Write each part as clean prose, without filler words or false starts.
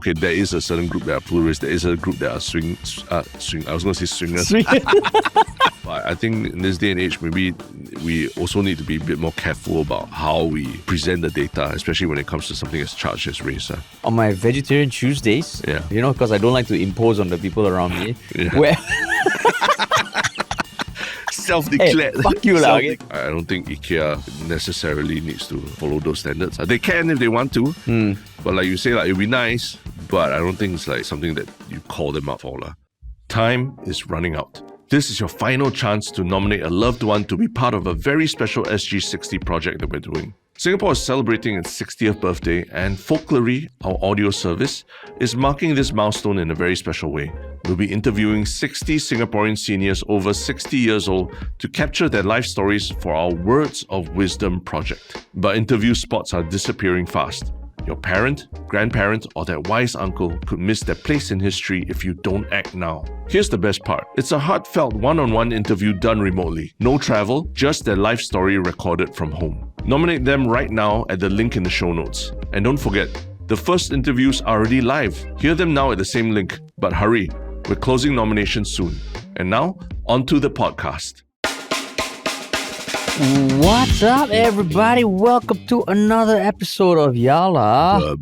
okay, there is a certain group that are pluralists. There is a group that are swing. I was going to say swingers. But I think in this day and age, maybe we also need to be a bit more careful about how we present the data, especially when it comes to something as charged as race. On my vegetarian Tuesdays, because I don't like to impose on the people around me, where self-declared. Hey, fuck you lah. Okay? I don't think IKEA necessarily needs to follow those standards. They can if they want to, but like you say, it'd be nice, but I don't think it's like something that you call them up for. Time is running out. This is your final chance to nominate a loved one to be part of a very special 𝗪𝗲 project that we're doing. Singapore is celebrating its 60th birthday, and Folklories, our audio service, is marking this milestone in a very special way. We'll be interviewing 60 Singaporean seniors over 60 years old to capture their life stories for our Words of Wisdom project. But interview spots are disappearing fast. Your parent, grandparent, or that wise uncle could miss their place in history if you don't act now. Here's the best part. It's a heartfelt one-on-one interview done remotely. No travel, just their life story recorded from home. Nominate them right now at the link in the show notes. And don't forget, the first interviews are already live. Hear them now at the same link. But hurry, we're closing nominations soon. And now, on to the podcast. What's up, everybody? Welcome to another episode of Yala,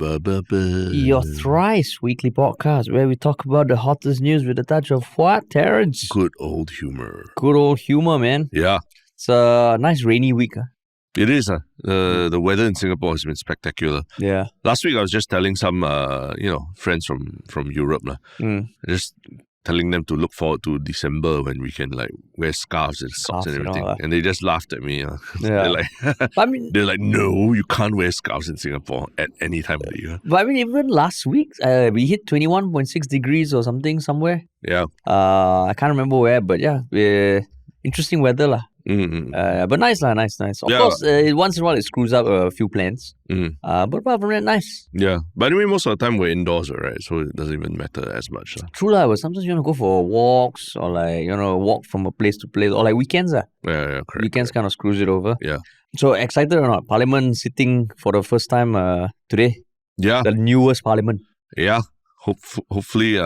your thrice weekly podcast where we talk about the hottest news with a touch of what, Terrence? Good old humor. Good old humor, man. Yeah. It's a nice rainy week. It is. The weather in Singapore has been spectacular. Yeah. Last week I was just telling some, friends from Europe, just telling them to look forward to December when we can wear scarves and socks and everything, and they just laughed at me. Yeah. They're like, no, you can't wear scarves in Singapore at any time of the year. But I mean, even last week, we hit 21.6 degrees or something somewhere. Yeah. I can't remember where, but yeah, interesting weather lah. But nice. Of course, once in a while it screws up a few plans. But apart from that, nice. Yeah. But anyway, most of the time we're indoors, right? So it doesn't even matter as much. True lah, but sometimes you want to go for walks or walk from a place to place or weekends. Yeah, correct. Weekends kind of screws it over. Yeah. So excited or not? Parliament sitting for the first time today. Yeah. The newest parliament. Yeah. Hopefully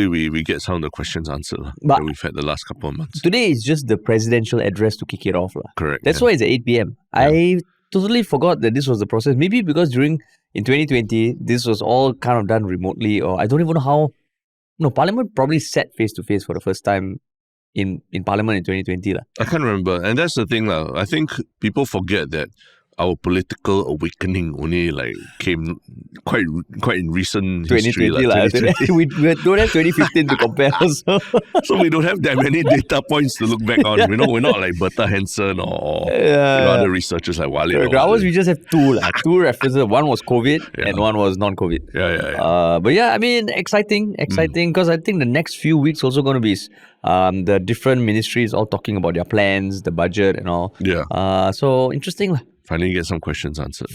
we get some of the questions answered that we've had the last couple of months. Today is just the presidential address to kick it off. Correct. That's why it's at 8 p.m. Yeah. I totally forgot that this was the process. Maybe because in 2020, this was all kind of done remotely, or I don't even know how. No, Parliament probably sat face-to-face for the first time in Parliament in 2020. I can't remember. And that's the thing. I think people forget that our political awakening only came quite in recent history. 2020. We don't have 2015 to compare. So we don't have that many data points to look back on. We're not like 𝗏𝗏 or other researchers like Wale. Ours, we just have two references. One was COVID and one was non-COVID. Yeah. But yeah, I mean, exciting because I think the next few weeks also going to be the different ministries all talking about their plans, the budget and all. Yeah. So interesting. Finally get some questions answered.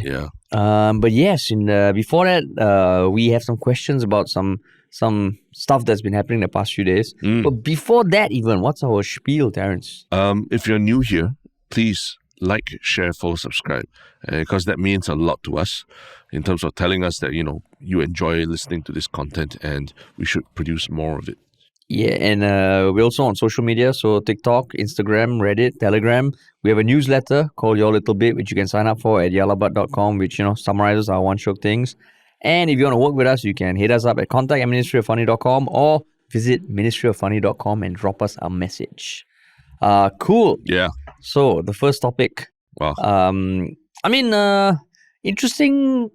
Yeah. But yes, before that, we have some questions about some stuff that's been happening the past few days. But before that even, what's our spiel, Terrence? If you're new here, please like, share, follow, subscribe. Because that means a lot to us in terms of telling us that, you enjoy listening to this content and we should produce more of it. Yeah, and we're also on social media, so TikTok, Instagram, Reddit, Telegram. We have a newsletter called Your Little Bit, which you can sign up for at yalabat.com, which, summarizes our One Shiok Things. And if you want to work with us, you can hit us up at contact@ministryoffunny.com or visit ministryoffunny.com and drop us a message. Cool. Yeah. So, the first topic. Wow. Interesting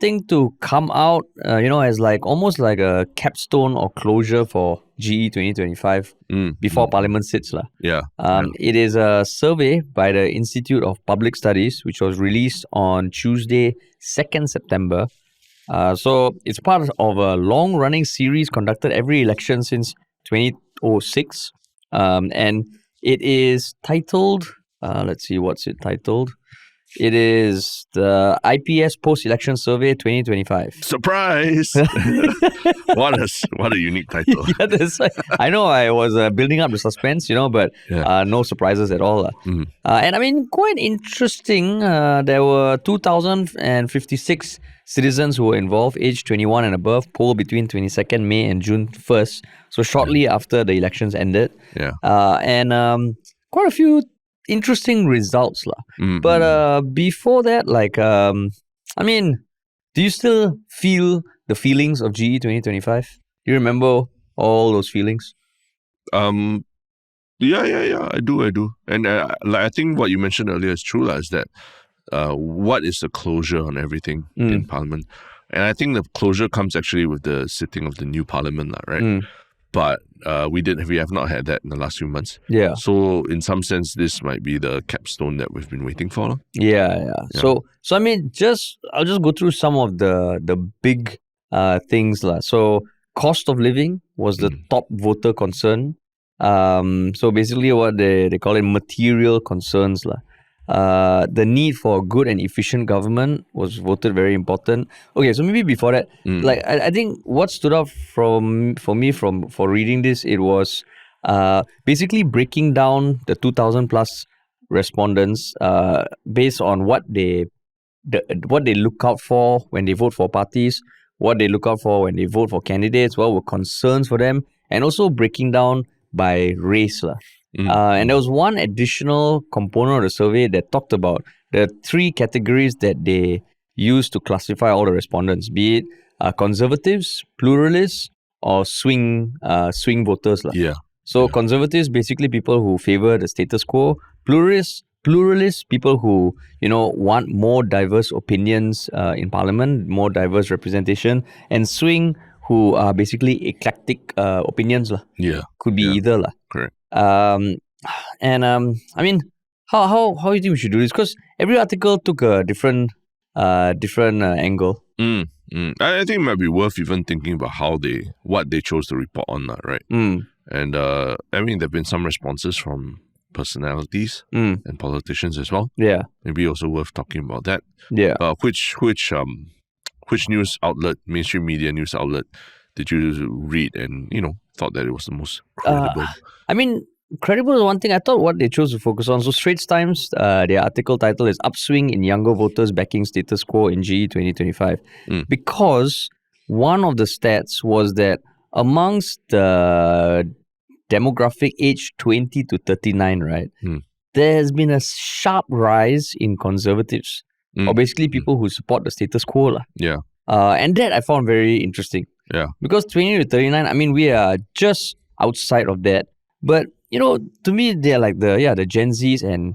thing to come out, as almost like a capstone or closure for GE2025 before Parliament sits. Yeah. It is a survey by the Institute of Public Studies, which was released on Tuesday, 2nd September. So it's part of a long-running series conducted every election since 2006. And it is titled, let's see, what's it titled? It is the IPS Post-Election Survey 2025. Surprise! What a unique title. Yeah, that's right. I know I was building up the suspense, but no surprises at all. And I mean, quite interesting. There were 2,056 citizens who were involved, aged 21 and above, polled between 22nd May and June 1st. So shortly after the elections ended. Yeah. And quite a few interesting results. But before that, I mean, do you still feel the feelings of GE 2025? Do you remember all those feelings? Yeah, I do. And I think what you mentioned earlier is true, is that what is the closure on everything in Parliament? And I think the closure comes actually with the sitting of the new Parliament, right? But we have not had that in the last few months. Yeah. So in some sense, this might be the capstone that we've been waiting for. Yeah. So I mean, I'll just go through some of the big things. So cost of living was the top voter concern. So basically what they call it material concerns. The need for a good and efficient government was voted very important. Okay, so maybe before that, I think what stood out for me for reading this, it was basically breaking down the 2,000 plus respondents based on what they look out for when they vote for parties, what they look out for when they vote for candidates, what were concerns for them, and also breaking down by race. And there was one additional component of the survey that talked about the three categories that they used to classify all the respondents, be it conservatives, pluralists, or swing voters. So conservatives, basically people who favor the status quo. Pluralists, people who want more diverse opinions in Parliament, more diverse representation, and swing, who are basically eclectic opinions. Could be either. Correct. And I mean, how do you think we should do this? Because every article took a different angle. I think it might be worth even thinking about what they chose to report on, right? And I mean, there've been some responses from personalities and politicians as well. Yeah, maybe also worth talking about that. Yeah. Which news outlet, mainstream media news outlet, did you read and thought that it was the most credible? I mean, credible is one thing. I thought what they chose to focus on. So Straits Times, their article title is "Upswing in Younger Voters Backing Status Quo in GE 2025," because one of the stats was that amongst the demographic age 20 to 39, right, there has been a sharp rise in conservatives, or basically people who support the status quo. And that I found very interesting. Yeah. Because 20 to 39, I mean, we are just outside of that. But, to me, they're like the Gen Zs and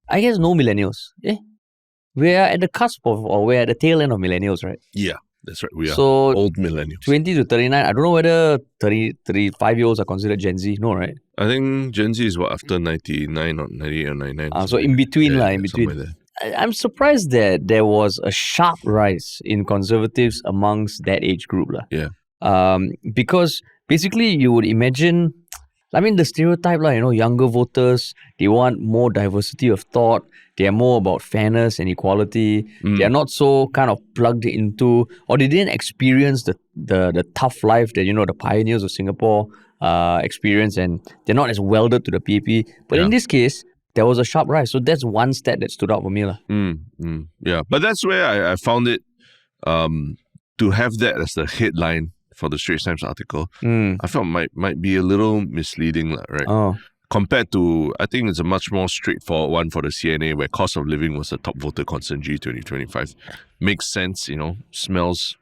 I guess no millennials. We are at the cusp of, or we're at the tail end of millennials, right? Yeah, that's right. We are so old millennials. 20 to 39, I don't know whether 35-year-olds are considered Gen Z. No, right? I think Gen Z is after 99 or 98 or 99. So in between. In between. There. I'm surprised that there was a sharp rise in conservatives amongst that age group. Yeah. Because basically you would imagine, I mean, the stereotype, younger voters, they want more diversity of thought. They are more about fairness and equality. They are not so kind of plugged into, or they didn't experience the tough life that, the pioneers of Singapore experience, and they're not as welded to the PAP. But in this case, there was a sharp rise. So that's one stat that stood out for me. Yeah, but that's where I found it to have that as the headline for the Straits Times article. I felt might be a little misleading, right? Compared to, I think it's a much more straightforward one for the CNA, where cost of living was the top voter concern GE 2025. Makes sense, smells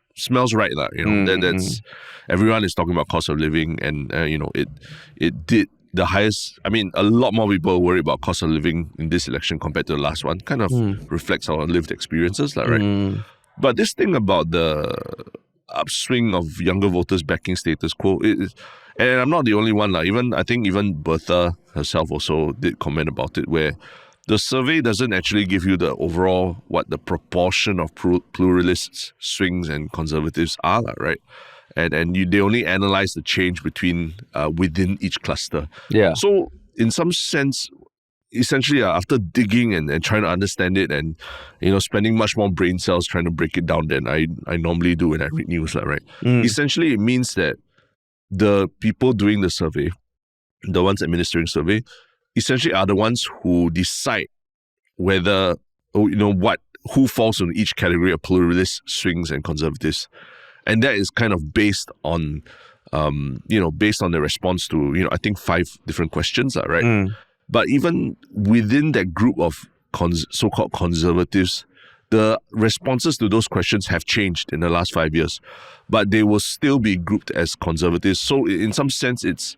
right, that's everyone is talking about cost of living, and it did the highest. I mean, a lot more people worry about cost of living in this election compared to the last one. Kind of reflects our lived experiences, right? But this thing about the upswing of younger voters backing status quo, and I'm not the only one. I think even 𝗏𝗏 herself also did comment about it, where the survey doesn't actually give you the overall, what the proportion of pluralists, swings, and conservatives are, right? And they only analyze the change between within each cluster. Yeah. So in some sense, essentially, after digging and trying to understand it and, spending much more brain cells trying to break it down than I normally do when I read news, right? Essentially, it means that the people doing the survey, the ones administering survey, essentially are the ones who decide whether, who falls in each category of pluralists, swings, and conservatives. And that is kind of based on, based on the response to, I think 5 different questions, right? But even within that group of so-called conservatives, the responses to those questions have changed in the last 5 years, but they will still be grouped as conservatives. So in some sense, it's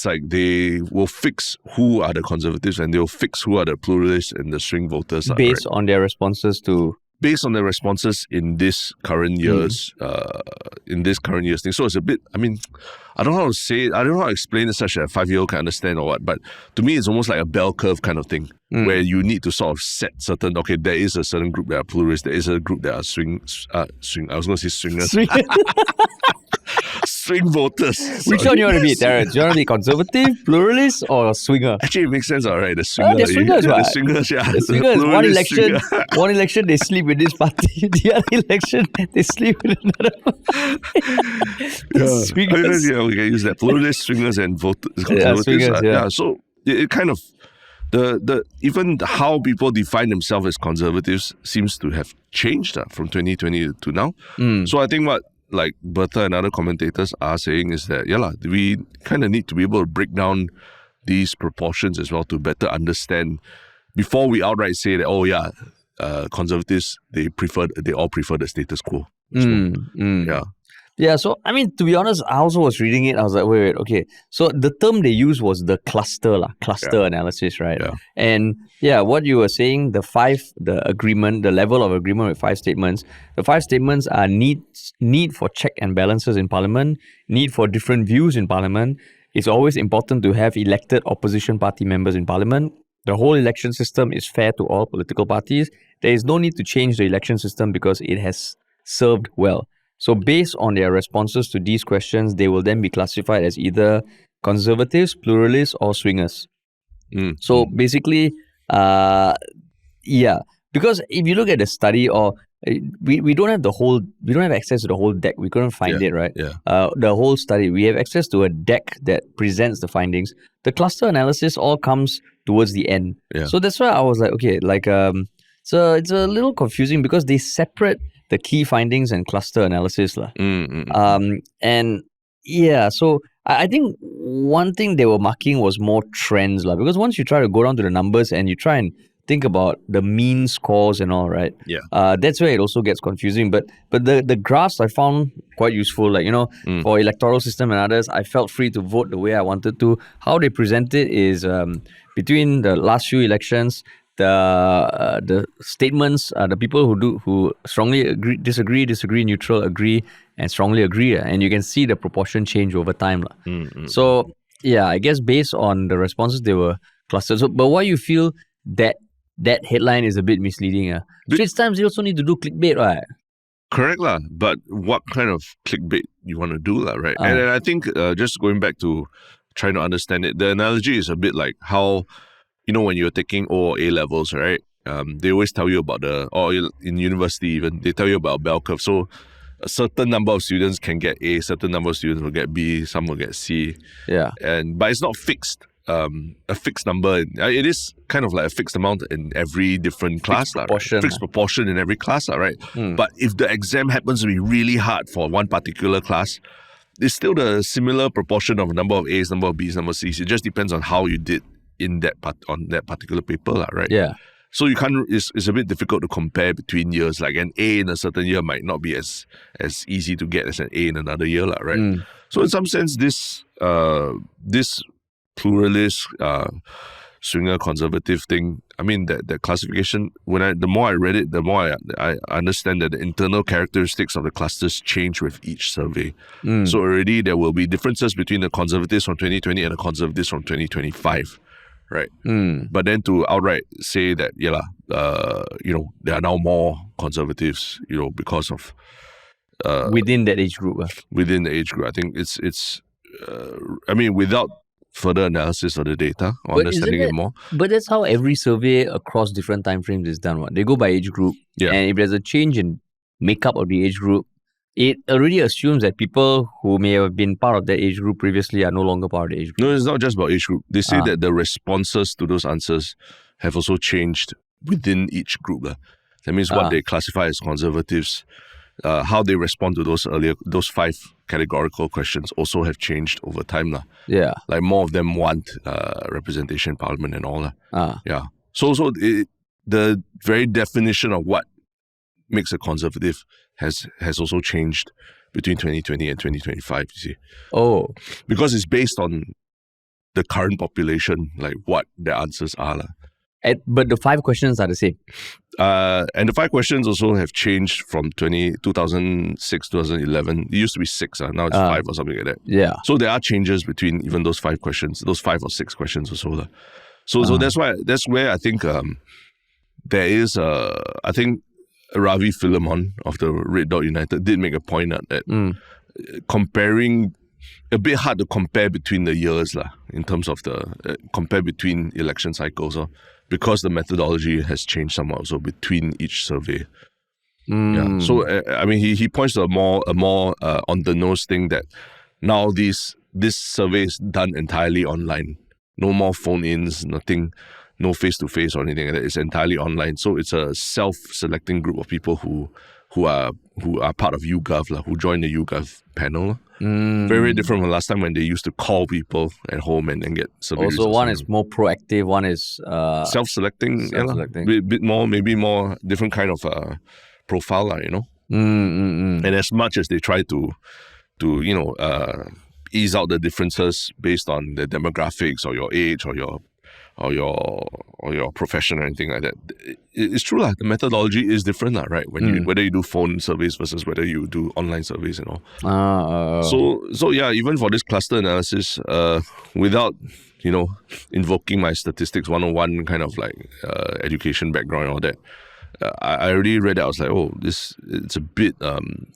like they will fix who are the conservatives and they'll fix who are the pluralists and the swing voters. Based on their responses to... Based on their responses in this current year's thing. So it's a bit, I don't know how to say it, I don't know how to explain it such that a 5-year-old can understand or what, but to me it's almost like a bell curve kind of thing, where you need to sort of set certain, okay, there is a certain group that are pluralists, there is a group that are swing, I was going to say swingers. Swing voters. Which one you want to be, Terrence? You want to be conservative, pluralist, or swinger? Actually, it makes sense, all right. The swinger. The swingers, right? The swingers, yeah. The swingers, one election, they sleep with this party. The other election, they sleep with another one. Swingers. Yeah, we can use that. Pluralist, swingers, and conservatives. Swingers, so it kind of, even how people define themselves as conservatives seems to have changed from 2020 to now. So I think what like Bertha and other commentators are saying is that, we kind of need to be able to break down these proportions as well to better understand before we outright say that, conservatives, they all prefer the status quo. So, Yeah, so to be honest, I also was reading it. I was like, wait, okay. So the term they used was the cluster analysis, right? Yeah. And what you were saying, the level of agreement with 5 statements. The 5 statements are need for check and balances in Parliament, need for different views in Parliament. It's always important to have elected opposition party members in Parliament. The whole election system is fair to all political parties. There is no need to change the election system because it has served well. So based on their responses to these questions, they will then be classified as either conservatives, pluralists, or swingers. So basically, because if you look at the study, or we don't have access to the whole deck. We couldn't find it, right? The whole study, we have access to a deck that presents the findings. The cluster analysis all comes towards the end. So that's why I was like, okay, so it's a little confusing because they separate the key findings and cluster analysis. So I think one thing they were marking was more trends, because once you try to go down to the numbers and you try and think about the mean scores and all, right? That's where it also gets confusing. But the graphs I found quite useful. For electoral system and others, I felt free to vote the way I wanted to. How they present it is between the last few elections, the statements, the people who strongly agree, disagree, neutral, agree, and strongly agree, and you can see the proportion change over time. So I guess based on the responses, they were clustered. So, but why you feel that headline is a bit misleading? Straits Times, they also need to do clickbait, right? Correct, but what kind of clickbait you want to do, right? And I think just going back to trying to understand it, the analogy is a bit like how, when you're taking O or A levels, right? They always tell you about or in university even, they tell you about bell curve. So a certain number of students can get A, certain number of students will get B, some will get C. But it's not fixed. A fixed number. It is kind of like a fixed amount in every different class. Fixed proportion in every class, right? But if the exam happens to be really hard for one particular class, it's still the similar proportion of number of A's, number of B's, number of C's. It just depends on how you did in that on that particular paper, right? So you can't. It's a bit difficult to compare between years. Like an A in a certain year might not be as easy to get as an A in another year, right? So in some sense, this pluralist, swinger, conservative thing. That classification. The more I read it, the more I understand that the internal characteristics of the clusters change with each survey. So already there will be differences between the conservatives from 2020 and the conservatives from 2025. Right. But then to outright say that, there are now more conservatives, because of within that age group. Within the age group, I think it's without further analysis of the data, or understanding it more. But that's how every survey across different time frames is done. They go by age group. Yeah. And if there's a change in makeup of the age group, it already assumes that people who may have been part of that age group previously are no longer part of the age group. No, it's not just about age group. They say that the responses to those answers have also changed within each group. That means what they classify as conservatives, how they respond to those 5 categorical questions also have changed over time. Yeah. Like more of them want representation in parliament and all. Yeah. So the very definition of what makes a conservative has also changed between 2020 and 2025, you see. Oh. Because it's based on the current population, like what the answers are. But the 5 questions are the same. And the 5 questions also have changed from 2006, 2011. It used to be 6, now it's 5 or something like that. Yeah. So there are changes between even those 5 questions, those 5 or 6 questions or so. So that's where I think there is I think 𝗪𝗲𝗻 of the Red Dot United did make a point that comparing, a bit hard to compare between the years in terms of the compare between election cycles, because the methodology has changed somewhat also between each survey. Yeah. So I mean, he points to a more on the nose thing that now this survey is done entirely online. No more phone-ins, nothing, no face-to-face or anything like that. It's entirely online. So it's a self-selecting group of people who are part of YouGov, who join the YouGov panel. Very different from last time when they used to call people at home and then get surveys. Also, one is more proactive, one is self-selecting. Bit more, maybe more different kind of profile, And as much as they try to ease out the differences based on the demographics or your age or your profession or anything like that, it's true the methodology is different right? When whether you do phone surveys versus whether you do online surveys and all. So yeah, even for this cluster analysis, without invoking my statistics 101 kind of like education background and all that, I already read it. I was like, it's a bit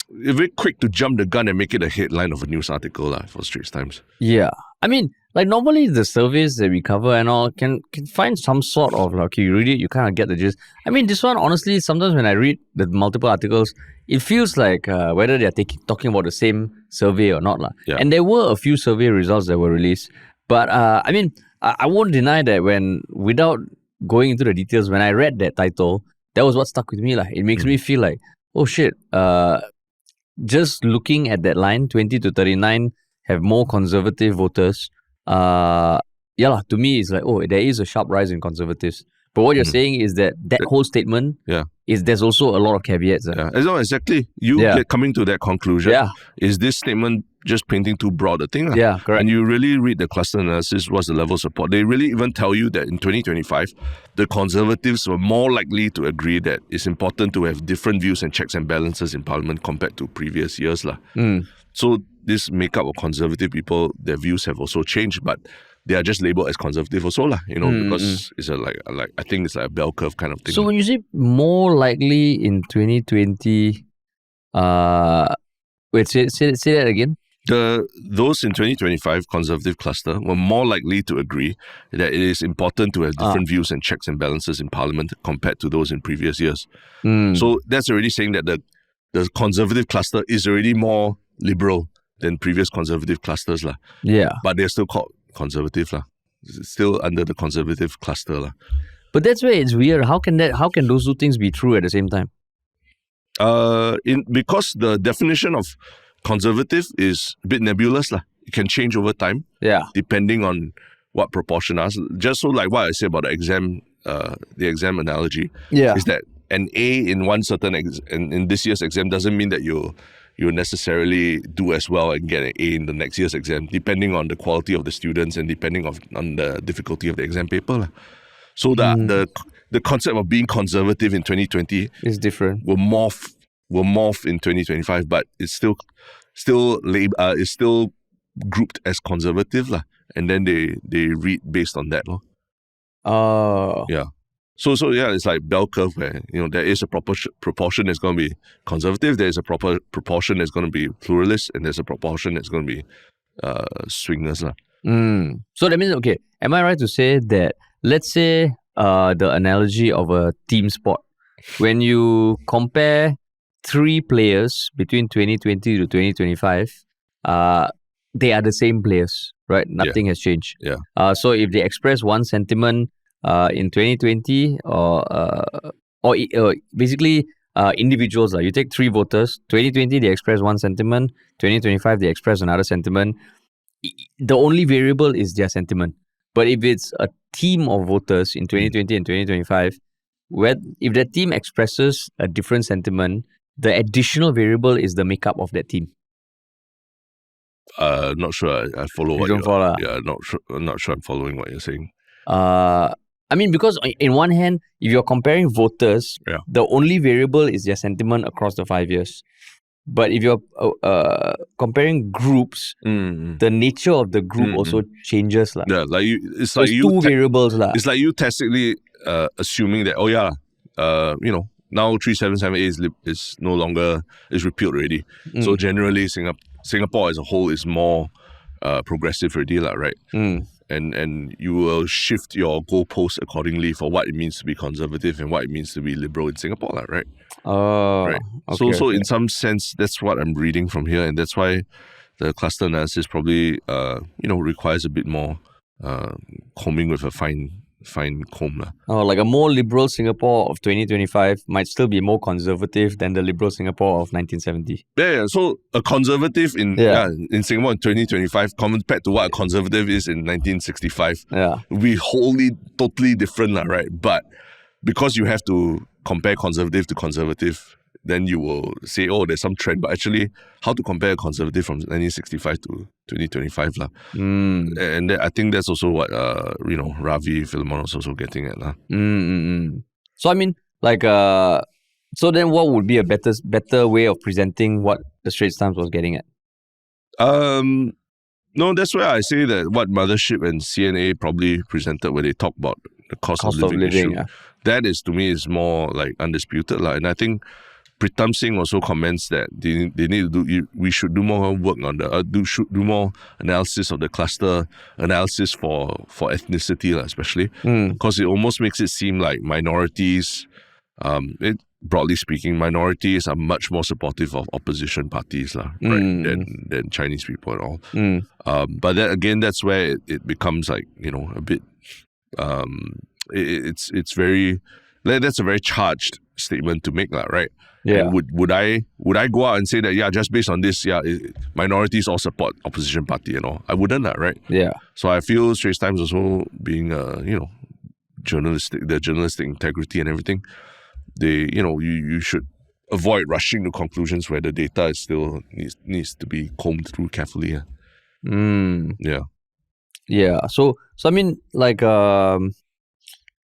very quick to jump the gun and make it a headline of a news article for Straits Times. Yeah, I mean, like normally the surveys that we cover and all can find some sort of you read it, you kind of get the gist. I mean, this one, honestly, sometimes when I read the multiple articles, it feels like whether they're talking about the same survey or not. Yeah. And there were a few survey results that were released. But I mean, I won't deny that without going into the details, when I read that title, that was what stuck with me. It makes me feel like, oh shit, just looking at that line, 20 to 39 have more conservative voters. To me, it's like, there is a sharp rise in conservatives. But what you're saying is that whole statement there's also a lot of caveats. Exactly. Coming to that conclusion, is this statement just painting too broad a thing? Yeah, correct. And you really read the cluster analysis, what's the level of support. They really even tell you that in 2025, the conservatives were more likely to agree that it's important to have different views and checks and balances in parliament compared to previous years. So this makeup of conservative people, their views have also changed, but they are just labeled as conservative also, because it's I think it's like a bell curve kind of thing. So when you say more likely in 2020, say that again. Those in 2025 conservative cluster were more likely to agree that it is important to have different views and checks and balances in parliament compared to those in previous years. So that's already saying that the conservative cluster is already more liberal than previous conservative clusters. Yeah. But they're still called conservative. It's still under the conservative cluster. But that's where it's weird. How can those two things be true at the same time? Because the definition of conservative is a bit nebulous. It can change over time. Yeah. Depending on what proportion are. Just so like what I said about the exam analogy. Yeah. Is that an A in one certain in this year's exam doesn't mean that you necessarily do as well and get an A in the next year's exam, depending on the quality of the students and depending on the difficulty of the exam paper. So the concept of being conservative in 2020 is different. Will morph in 2025, but it's still grouped as conservative, and then they read based on that. Yeah. So it's like bell curve where there is a proportion that's going to be conservative, there's a proper proportion that's going to be pluralist, and there's a proportion that's going to be swingers. So that means, okay, am I right to say that, let's say the analogy of a team sport, when you compare 3 players between 2020 to 2025, they are the same players, right? Nothing has changed. Yeah. So if they express one sentiment in 2020 or basically individuals, you take 3 voters, 2020 they express one sentiment, 2025 they express another sentiment. The only variable is their sentiment. But if it's a team of voters in 2020 and 2025, if that team expresses a different sentiment, the additional variable is the makeup of that team. Not sure I follow what don't follow. Yeah, not sure I'm following what you're saying. I mean, because in one hand, if you're comparing voters, the only variable is their sentiment across the 5 years. But if you're comparing groups, the nature of the group also changes. Yeah, like it's so like it's 2 variables. It's like you tacitly assuming that, now 3778 is no longer, is repealed already. So generally Singapore as a whole is more progressive already, right? And you will shift your goalposts accordingly for what it means to be conservative and what it means to be liberal in Singapore, right? Right. Okay, so in some sense, that's what I'm reading from here, and that's why the cluster analysis probably requires a bit more combing with a fine comb. Like a more liberal Singapore of 2025 might still be more conservative than the liberal Singapore of 1970. Yeah. So a conservative in Singapore in 2025 compared to what a conservative is in 1965, will be wholly, totally different, right? But because you have to compare conservative to conservative, then you will say, oh, there's some trend. But actually, how to compare a conservative from 1965 to 2025? And I think that's also what 𝗪𝗲𝗻 𝗪𝗏 was also getting at. So I mean, so then what would be a better way of presenting what the Straits Times was getting at? No, that's why I say that what Mothership and CNA probably presented when they talk about the cost of living issue, that is, to me, is more like undisputed. And I think 𝗏𝗏𝗏 also comments that they need to we should do more work on do more analysis of the cluster analysis for ethnicity, especially because it almost makes it seem like minorities, broadly speaking, minorities are much more supportive of opposition parties, right, than Chinese people and all. But then again, that's where it becomes like, a bit. It's very, that's a very charged statement to make, right? Yeah. And would I go out and say that just based on this, minorities all support opposition party and all? I wouldn't, right? Yeah. So I feel Straits Times also being journalistic, the journalistic integrity and everything. They you should avoid rushing to conclusions where the data is still needs to be combed through carefully. Yeah. So I mean,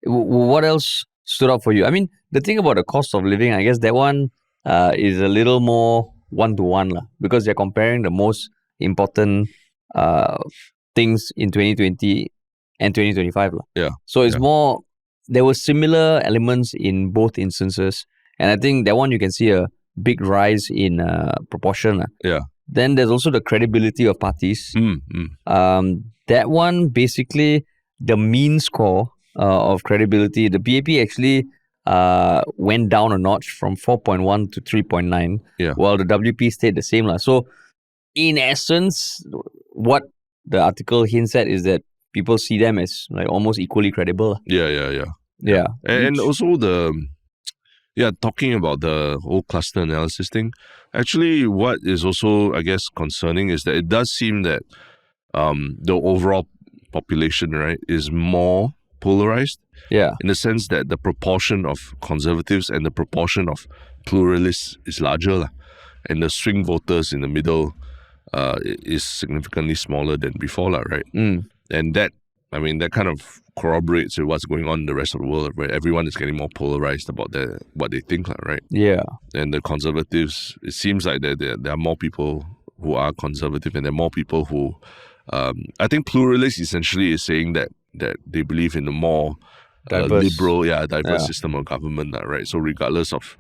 what else stood out for you? I mean, the thing about the cost of living, I guess that one is a little more one-to-one, because they're comparing the most important things in 2020 and 2025. So it's more, there were similar elements in both instances. And I think that one you can see a big rise in proportion. Then there's also the credibility of parties. That one, basically, the mean score of credibility, the PAP actually went down a notch from 4.1 to 3.9, while the WP stayed the same. So in essence, what the article hints at is that people see them as almost equally credible. Yeah. And also talking about the whole cluster analysis thing, actually what is also, I guess, concerning is that it does seem that the overall population, right, is more polarized. In the sense that the proportion of conservatives and the proportion of pluralists is larger, and the swing voters in the middle is significantly smaller than before, right? And that kind of corroborates with what's going on in the rest of the world, where everyone is getting more polarized about what they think, right? And the conservatives, it seems like there are more people who are conservative, and there are more people who, I think pluralist essentially is saying that they believe in the more liberal, diverse system of government, right? So regardless of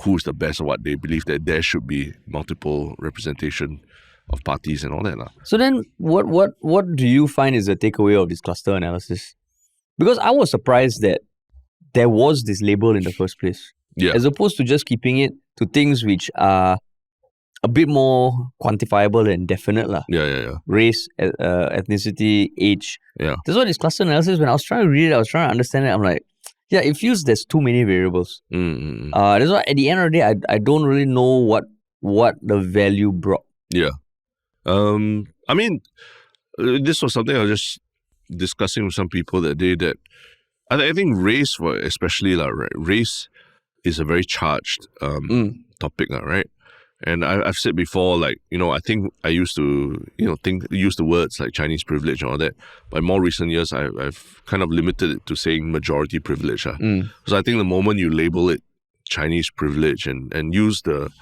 who's the best or what, they believe that there should be multiple representation of parties and all that. So then what do you find is the takeaway of this cluster analysis? Because I was surprised that there was this label in the first place. Yeah. As opposed to just keeping it to things which are a bit more quantifiable and definite. Yeah. Race, ethnicity, age. Yeah. That's why this cluster analysis, when I was trying to read it, I was trying to understand it. I'm like, yeah, it feels there's too many variables. That's why at the end of the day, I don't really know what the value brought. Yeah. I mean, this was something I was just discussing with some people that day, that I think race, especially race is a very charged topic, right? And I've said before, like, I think I used to, use the words like Chinese privilege and all that. But in more recent years, I've kind of limited it to saying majority privilege. Because I think the moment you label it Chinese privilege and use the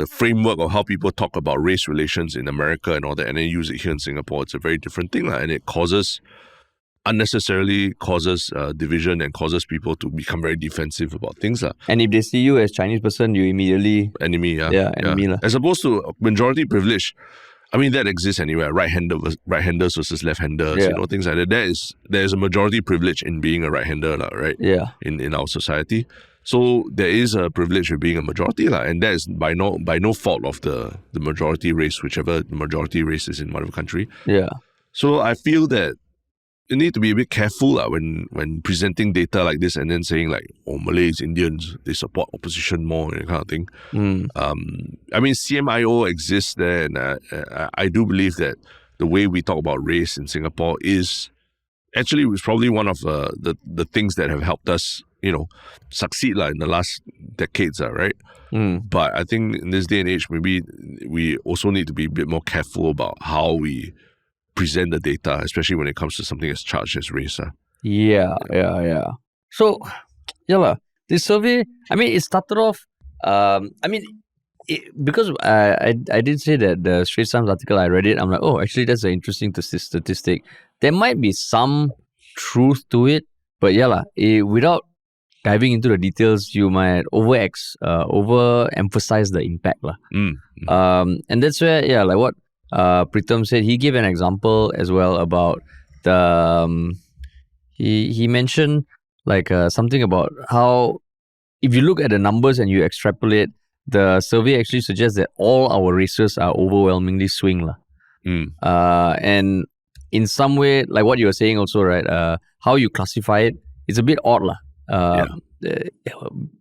framework of how people talk about race relations in America and all that, and then use it here in Singapore, it's a very different thing. And it unnecessarily causes division and causes people to become very defensive about things. And if they see you as Chinese person, you immediately... Enemy, Yeah, enemy. As opposed to majority privilege, I mean, that exists anywhere. Right-handers versus left-handers, things like that. There is a majority privilege in being a right-hander, right? Yeah. In our society. So there is a privilege of being a majority, and that is by no fault of the majority race, whichever the majority race is in whatever country. Yeah. So I feel that you need to be a bit careful when presenting data like this and then saying like, oh, Malays, Indians, they support opposition more and that kind of thing. I mean, CMIO exists there, and I do believe that the way we talk about race in Singapore is probably one of the things that have helped us, succeed in the last decades, right? But I think in this day and age, maybe we also need to be a bit more careful about how we present the data, especially when it comes to something as charged as race. Yeah. So, this survey, I mean, it started off, because I did say that the Straits Times article, I read it, I'm like, oh, actually, that's an interesting statistic. There might be some truth to it, but without diving into the details, you might overemphasize the impact. And that's where, like what Pritham said, he gave an example as well about the he mentioned like something about how if you look at the numbers and you extrapolate, the survey actually suggests that all our races are overwhelmingly swing. And in some way, like what you were saying also, right, how you classify it, it's a bit odd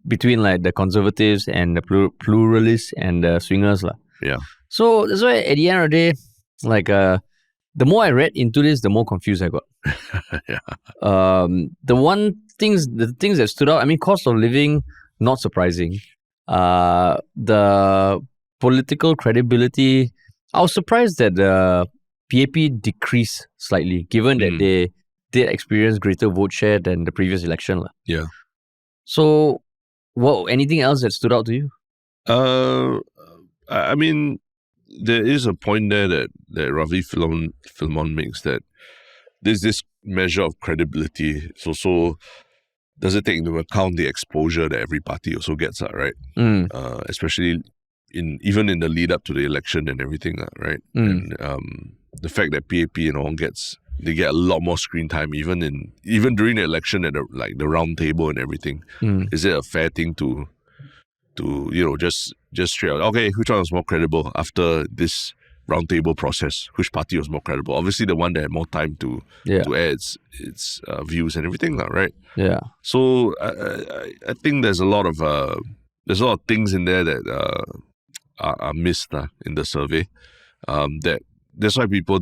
between like the conservatives and the pluralists and the swingers. Yeah. So that's why at the end of the day, like the more I read into this, the more confused I got. The things that stood out, I mean, cost of living, not surprising. The political credibility, I was surprised that the PAP decreased slightly, given that they did experience greater vote share than the previous election. Yeah. So, anything else that stood out to you? I mean, there is a point there that 𝗪𝗲 makes, that there's this measure of credibility. So does it take into account the exposure that every party also gets, right? Especially even in the lead up to the election and everything, right? And the fact that PAP and all they get a lot more screen time even during the election at the round table and everything. Is it a fair thing to just straight out, okay, which one was more credible after this roundtable process? Which party was more credible? Obviously, the one that had more time to air its views and everything, right? Yeah. So I think there's a lot of things in there that are missed in the survey. That's why some people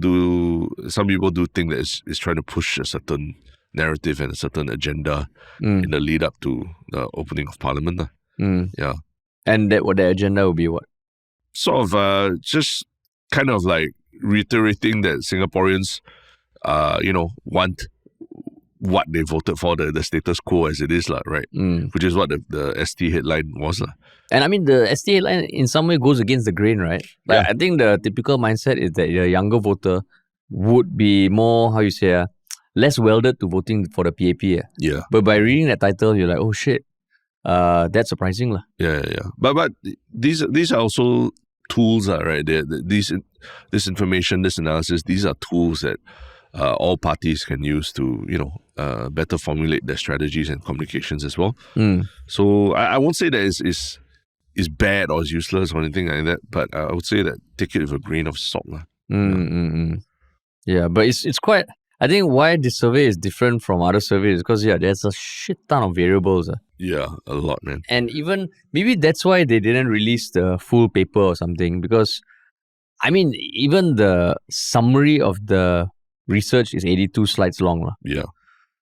do think that it's trying to push a certain narrative and a certain agenda in the lead up to the opening of Parliament. Yeah. And what the agenda will be what? Sort of just kind of like reiterating that Singaporeans want what they voted for, the status quo as it is, right? Which is what the ST headline was. And I mean, the ST headline in some way goes against the grain, right? Like, I think the typical mindset is that the younger voter would be more, less welded to voting for the PAP. Yeah. But by reading that title, you're like, oh shit, that's surprising. Yeah. But these are also tools, right? This information, this analysis, these are tools that all parties can use to, better formulate their strategies and communications as well. So I won't say that is bad or is useless or anything like that, but I would say that take it with a grain of salt. Yeah, but it's quite... I think why this survey is different from other surveys is because, there's a shit ton of variables. Yeah, a lot, man. And even, maybe that's why they didn't release the full paper or something, because, I mean, even the summary of the research is 82 slides long. Yeah,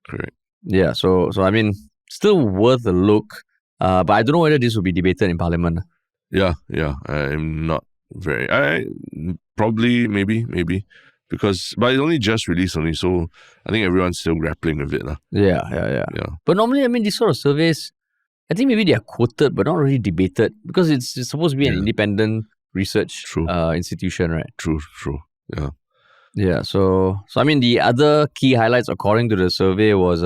correct. Yeah, so I mean, still worth a look. But I don't know whether this will be debated in Parliament. Yeah, I'm not very... probably, maybe. But it only just released only, so I think everyone's still grappling with it. Yeah. But normally, I mean, these sort of surveys, I think maybe they are quoted, but not really debated, because it's supposed to be an independent research institution, right? True. Yeah. Yeah, so I mean, the other key highlights according to the survey was,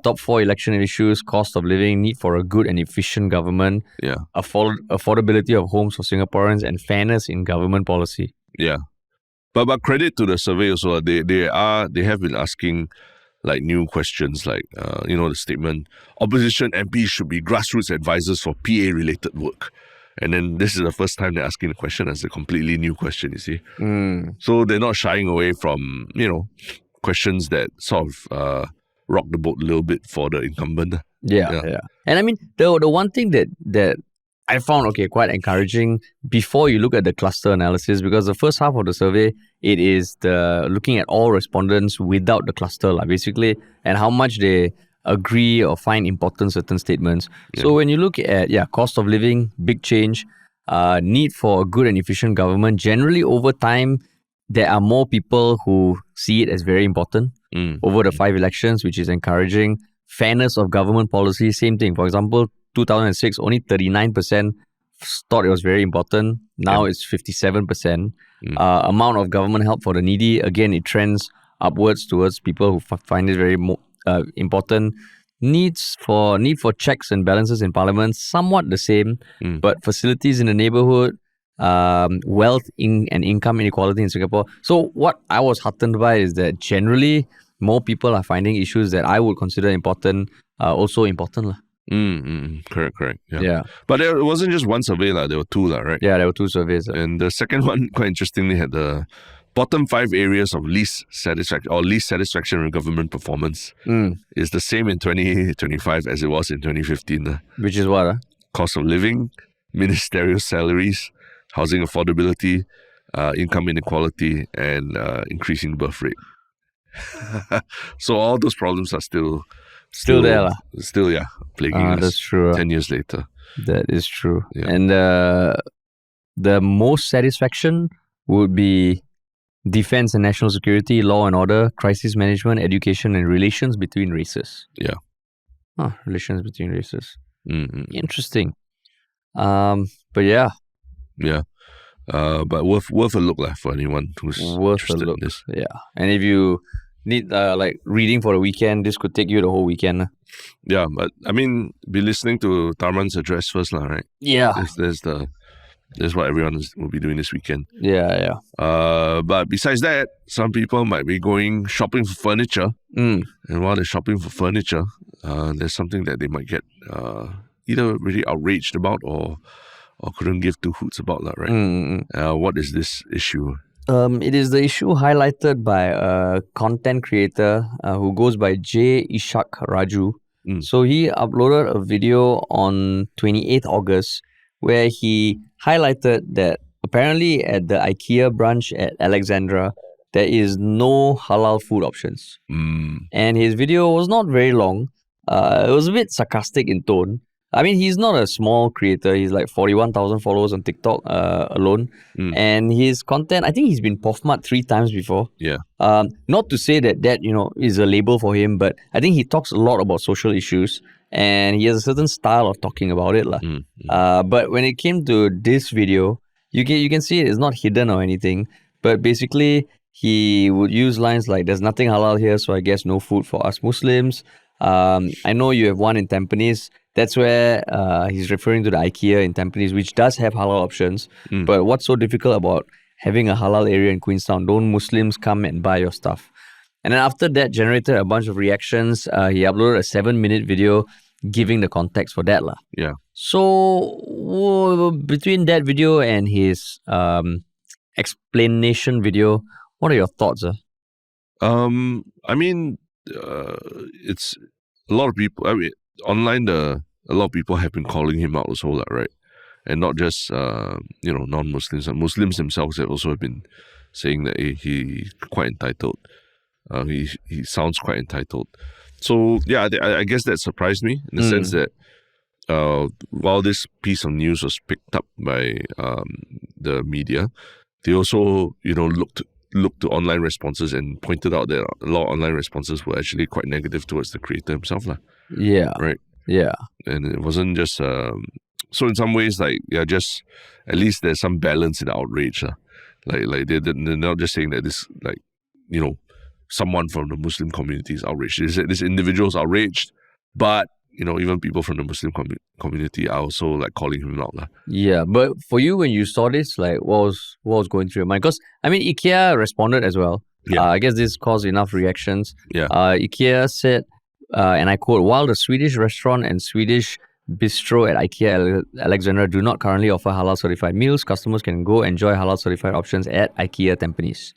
top 4 election issues: cost of living, need for a good and efficient government, affordability of homes for Singaporeans, and fairness in government policy. Yeah. But credit to the survey also. They have been asking like new questions, like the statement, opposition MPs should be grassroots advisors for PA related work. And then this is the first time they're asking the question as a completely new question, you see. So they're not shying away from, questions that sort of rock the boat a little bit for the incumbent. Yeah. And I mean, the one thing that I found, quite encouraging before you look at the cluster analysis, because the first half of the survey, it is looking at all respondents without the cluster, basically, and how much they agree or find important certain statements. So when you look at, cost of living, big change, need for a good and efficient government, generally over time, there are more people who see it as very important over the 5 elections, which is encouraging. Fairness of government policy, same thing. For example, 2006, only 39% thought it was very important. Now it's 57%. Amount of government help for the needy, again, it trends upwards towards people who find it very important. Need for checks and balances in Parliament, somewhat the same, but facilities in the neighborhood, wealth and income inequality in Singapore. So what I was heartened by is that generally more people are finding issues that I would consider important also important. Correct. Yeah. But there wasn't just one survey, there were 2, right? Yeah, there were 2 surveys. And the second one, quite interestingly, had the bottom 5 areas of least satisfaction with government performance. Is the same in 2025 as it was in 2015. Which is what? Cost of living, ministerial salaries, housing affordability, income inequality, and increasing birth rate. So all those problems are still there. Still, plaguing us. That's true. 10 years later. That is true. Yeah. And the most satisfaction would be defense and national security, law and order, crisis management, education, and relations between races. Yeah. Relations between races. Interesting. But yeah. Yeah. But worth a look for anyone who's interested in this. Yeah. And if you need reading for the weekend, this could take you the whole weekend. Yeah, but I mean, be listening to Tharman's address first, right? Yeah. That's what everyone will be doing this weekend. Yeah. But besides that, some people might be going shopping for furniture. And while they're shopping for furniture, there's something that they might get either really outraged about or couldn't give 2 hoots about, right? What is this issue? It is the issue highlighted by a content creator who goes by 𝗪𝗔. So he uploaded a video on 28th August where he highlighted that apparently at the IKEA branch at Alexandra, there is no halal food options. And his video was not very long. It was a bit sarcastic in tone. I mean, he's not a small creator. He's like 41,000 followers on TikTok alone. And his content, I think he's been POFMAT 3 times before. Yeah. Not to say that is a label for him, but I think he talks a lot about social issues and he has a certain style of talking about it. But when it came to this video, you can see it's not hidden or anything. But basically, he would use lines like, there's nothing halal here, so I guess no food for us Muslims. I know you have one in Tampines. That's where he's referring to the IKEA in Tampines, which does have halal options. But what's so difficult about having a halal area in Queenstown? Don't Muslims come and buy your stuff? And then after that, generated a bunch of reactions. He uploaded a 7-minute video giving the context for that. Yeah. So between that video and his explanation video, what are your thoughts? I mean, it's a lot of people. I mean, online, a lot of people have been calling him out also, right? And not just non-Muslims. Muslims themselves have also been saying that he's quite entitled. He sounds quite entitled. So yeah, I guess that surprised me in the sense that while this piece of news was picked up by the media, they also looked to online responses and pointed out that a lot of online responses were actually quite negative towards the creator himself, Yeah. Right. Yeah. And it wasn't just so in some ways, just at least there's some balance in the outrage, Like they're not just saying that this someone from the Muslim community is outraged. This individual's outraged, but even people from the Muslim community are also calling him out. Yeah, but for you, when you saw this, what was going through your mind? Because I mean, IKEA responded as well. Yeah. I guess this caused enough reactions. Yeah. IKEA said, and I quote, "While the Swedish restaurant and Swedish bistro at IKEA Alexandra do not currently offer halal certified meals, customers can go enjoy halal certified options at IKEA Tampines."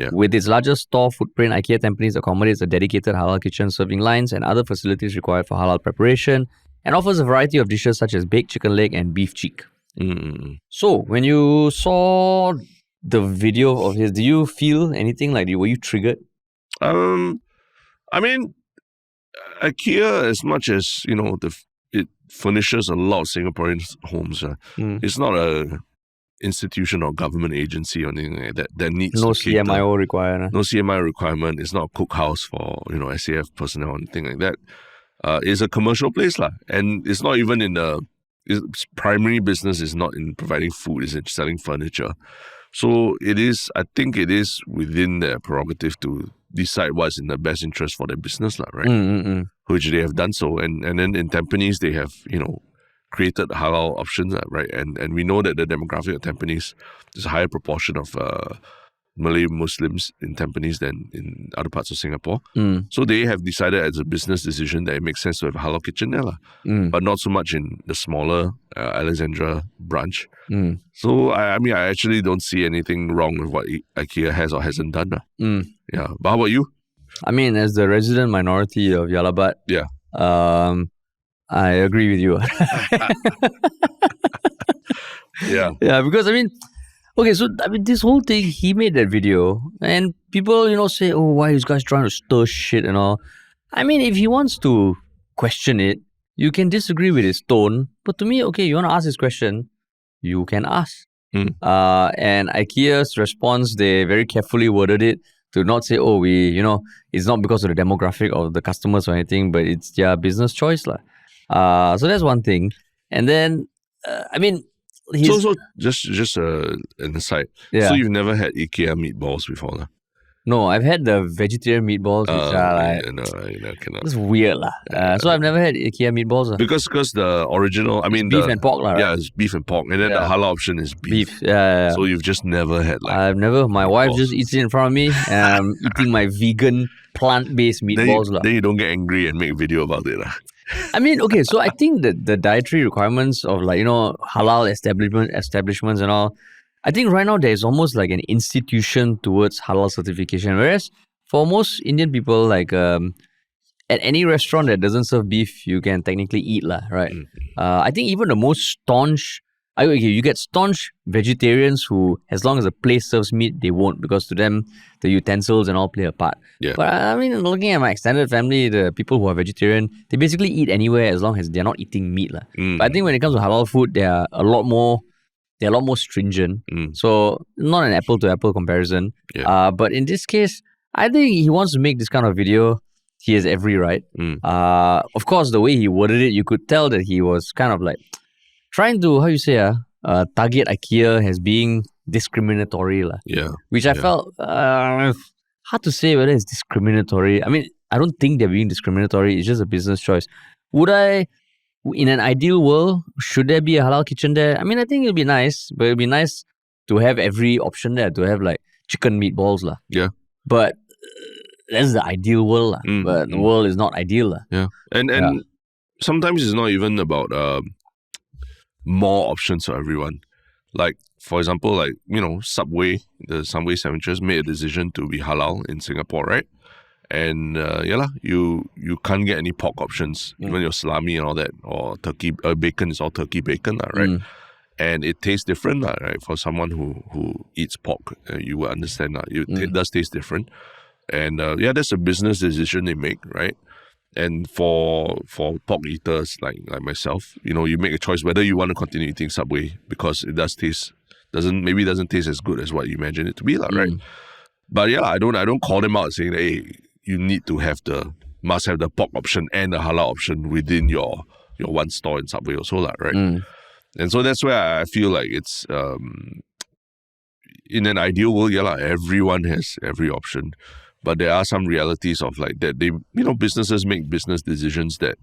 Yeah. With its largest store footprint, IKEA Tampines accommodates a dedicated halal kitchen, serving lines and other facilities required for halal preparation, and offers a variety of dishes such as baked chicken leg and beef cheek. So, when you saw the video of his, do you feel anything? Were you triggered? I mean, IKEA, as much as it furnishes a lot of Singaporean homes, it's not a institution or government agency or anything like that needs no CMIO requirement. No CMIO requirement. It's not a cookhouse for SAF personnel or anything like that. It's a commercial place and it's not even its primary business is not in providing food. It's in selling furniture. So I think it is within their prerogative to decide what's in the best interest for their business, right? Which they have done so, and then in Tampines they have created halal options, right? And we know that the demographic of Tampines is a higher proportion of Malay Muslims in Tampines than in other parts of Singapore. So they have decided as a business decision that it makes sense to have a halal kitchen there, but not so much in the smaller Alexandra branch. So I mean, I actually don't see anything wrong with what IKEA has or hasn't done. Yeah. But how about you? I mean, as the resident minority of Yalabat, yeah, I agree with you. Yeah. Yeah, because I mean, okay, so I mean, this whole thing, he made that video, and people, say, "Oh, why is this guy trying to stir shit and all?" I mean, if he wants to question it, you can disagree with his tone, but to me, okay, you want to ask his question, you can ask. And IKEA's response, they very carefully worded it to not say, "Oh, it's not because of the demographic of the customers or anything, but it's their business choice, lah." So that's one thing. And then, I mean, so just an aside. Yeah. So you've never had IKEA meatballs before, lah? No, I've had the vegetarian meatballs, which are no, cannot. It's weird, lah. So I've never had IKEA meatballs. Because the original, I mean, beef and pork, lah. Right? Yeah, it's beef and pork, and then the halal option is beef. Yeah. So you've just never had I've never. My wife just eats it in front of me, and I'm eating my vegan plant-based meatballs, then you don't get angry and make a video about it, lah. I mean, okay, so I think that the dietary requirements of halal establishments and all, I think right now there's almost like an institution towards halal certification. Whereas for most Indian people, at any restaurant that doesn't serve beef, you can technically eat, right? I think even the most staunch, you get staunch vegetarians who, as long as the place serves meat, they won't, because to them, the utensils and all play a part. Yeah. But I mean, looking at my extended family, the people who are vegetarian, they basically eat anywhere as long as they're not eating meat. But I think when it comes to halal food, they're a lot more stringent. So not an apple-to-apple comparison. Yeah. But in this case, I think he wants to make this kind of video. He has every right. Of course, the way he worded it, you could tell that he was kind of trying to, target IKEA as being discriminatory. Yeah. Which I felt hard to say whether it's discriminatory. I mean, I don't think they're being discriminatory. It's just a business choice. Would I in an ideal world, should there be a halal kitchen there? I mean, I think it'll be nice, but it'll be nice to have every option there, to have like chicken meatballs lah. Yeah. But that's the ideal world lah. But the world is not ideal lah. Yeah. And sometimes it's not even about more options for everyone. Like, for example, like, Subway, the Subway sandwiches made a decision to be halal in Singapore, right? And you can't get any pork options, even your salami and all that, or turkey bacon is all turkey bacon, right? And it tastes different, right? For someone who eats pork, you will understand that it does taste different. And that's a business decision they make, right? And for pork eaters like myself, you make a choice whether you want to continue eating Subway because it doesn't taste as good as what you imagine it to be, right? But I don't call them out saying that, hey, you need to must have the pork option and the halal option within your one store in Subway also, right? And so that's where I feel like it's in an ideal world, everyone has every option. But there are some realities of like that businesses make business decisions that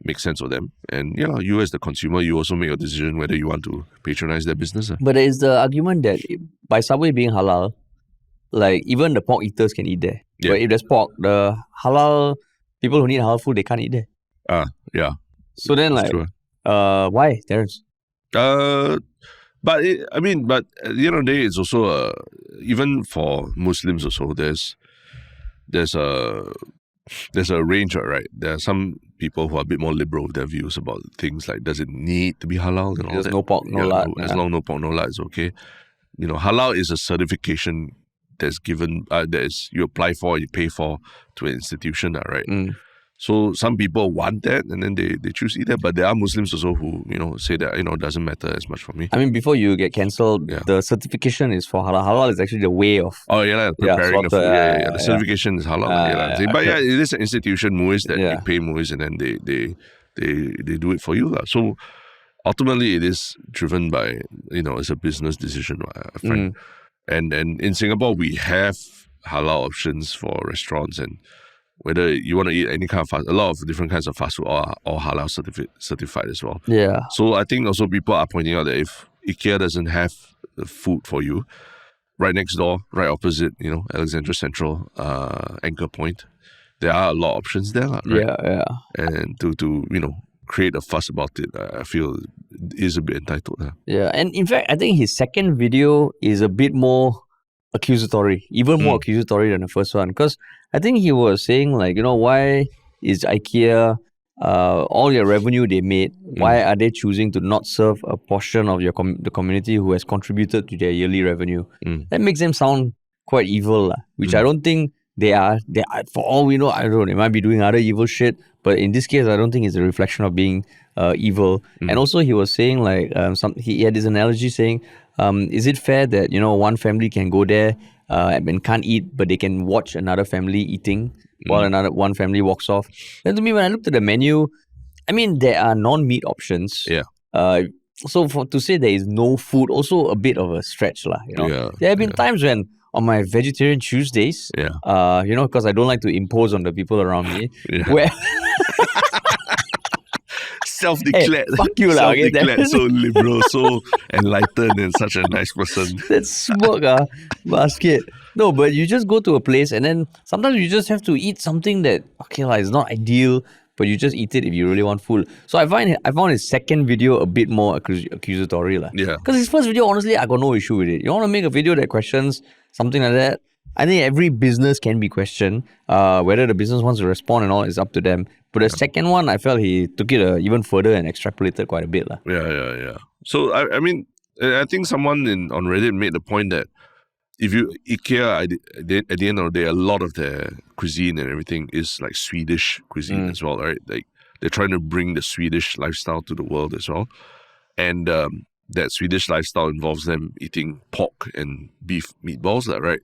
make sense for them. And you as the consumer, you also make a decision whether you want to patronize their business. But there is the argument that by Subway being halal, like even the pork eaters can eat there. Yeah. But if there's pork, the halal people who need halal food, they can't eat there. Yeah. So then why, Terence? But at the end of the day, it's also even for Muslims also, there's a range, right? There are some people who are a bit more liberal with their views about things like, does it need to be halal and all There's that? no pork, no lard. As long no pork, no lard, it's okay. Halal is a certification that's given, you apply for, you pay for to an institution, right? So some people want that and then they choose to eat that. But there are Muslims also who, say that, it doesn't matter as much for me. I mean, before you get cancelled, the certification is for halal. Halal is actually the way of preparing the food. The certification is halal. But it is an institution, 𝗬𝗏, that you pay 𝗬𝗏 and then they do it for you. So ultimately it is driven by, it's a business decision, I find. And in Singapore, we have halal options for restaurants, and whether you want to eat any kind of a lot of different kinds of fast food or halal certified as well. Yeah. So I think also people are pointing out that if IKEA doesn't have the food for you, right next door, right opposite, Alexandra Central, Anchor Point, there are a lot of options there, right? Yeah. And to create a fuss about it, I feel is a bit entitled. Yeah, and in fact, I think his second video is a bit more accusatory, even more accusatory than the first one, because I think he was saying like, why is IKEA, all your revenue they made, why are they choosing to not serve a portion of the community who has contributed to their yearly revenue? That makes them sound quite evil, which I don't think they are. For all we know, I don't know, they might be doing other evil shit, but in this case, I don't think it's a reflection of being evil. And also he was saying like, he had this analogy saying, is it fair that, one family can go there and can't eat, but they can watch another family eating while one family walks off? Then to me, when I looked at the menu, I mean, there are non-meat options. Yeah. So to say there is no food, also a bit of a stretch, lah. There have been times when on my vegetarian Tuesdays, because I don't like to impose on the people around me, where self-declared, hey, fuck you lah, self-declared, so liberal, so enlightened, and such a nice person. That's smoke, basket. No, but you just go to a place and then sometimes you just have to eat something that it's not ideal, but you just eat it if you really want food. So I found his second video a bit more accusatory, lah. Yeah. Because his first video, honestly, I got no issue with it. You want to make a video that questions something like that? I think every business can be questioned. Whether the business wants to respond and all is up to them. But the second one, I felt he took it even further and extrapolated quite a bit. Yeah. So, I mean, I think someone on Reddit made the point that if IKEA, at the end of the day, a lot of their cuisine and everything is like Swedish cuisine as well, right? Like they're trying to bring the Swedish lifestyle to the world as well. And that Swedish lifestyle involves them eating pork and beef meatballs, right?